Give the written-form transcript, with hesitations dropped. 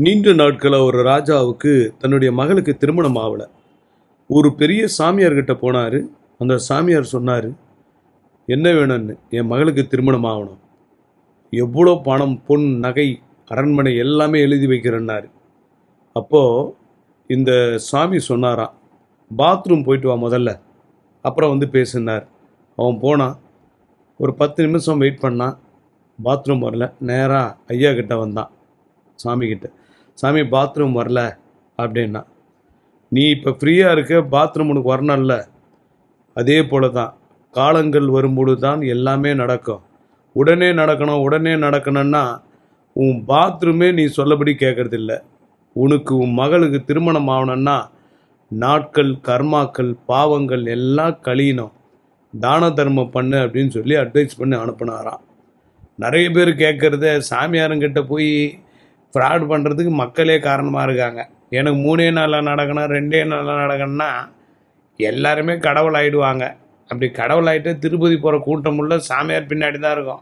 நீண்ட நாட்களாக ஒரு ராஜாவுக்கு தன்னுடைய மகளுக்கு திருமணம் ஆகலை. ஒரு பெரிய சாமியார்கிட்ட போனார். அந்த சாமியார் சொன்னார், என்ன வேணும்னு. என் மகளுக்கு திருமணம் ஆகணும், எவ்வளோ பணம் பொன் நகை அரண்மனை எல்லாமே எழுதி வைக்கிறேன்னாரு. அப்போது இந்த சாமி சொன்னாராம், பாத்ரூம் போயிட்டு வா முதல்ல, அப்புறம் வந்து பேசுனார். அவன் போனான். ஒரு 10 நிமிஷம் வெயிட் பண்ணான். பாத்ரூம் வரல. நேராக ஐயா கிட்ட வந்தான், சாமிக்கிட்ட. சாமி, பாத்ரூம் வரல அப்படின்னா. நீ இப்போ ஃப்ரீயாக இருக்க, பாத்ரூம் உனக்கு வரணும்ல. அதே போல தான் காலங்கள் வரும்பொழுது தான் எல்லாமே நடக்கும். உடனே நடக்கணும்னா உன் பாத்ரூமே நீ சொல்லபடி கேட்கறதில்ல. உனக்கு உன் மகளுக்கு திருமணம் ஆகணும்னா நாட்கள், கர்மாக்கள், பாவங்கள் எல்லாம் கழியணும். தான தர்மம் பண்ணு அப்படின்னு சொல்லி அட்வைஸ் பண்ணி அனுப்பினாராம். நிறைய பேர் கேட்குறத சாமியாருங்கிட்ட போய் ஃப்ராட் பண்ணுறதுக்கு மக்களே காரணமாக இருக்காங்க. எனக்கு 3 நாளில் நடக்கணும், 2 நாளில் நடக்கணும்னா எல்லாருமே கடவுள் ஆகிடுவாங்க. அப்படி கடவுள் ஆகிட்டு திருப்பதி போகிற கூட்டம் உள்ள சாமியார் பின்னாடி தான் இருக்கும்.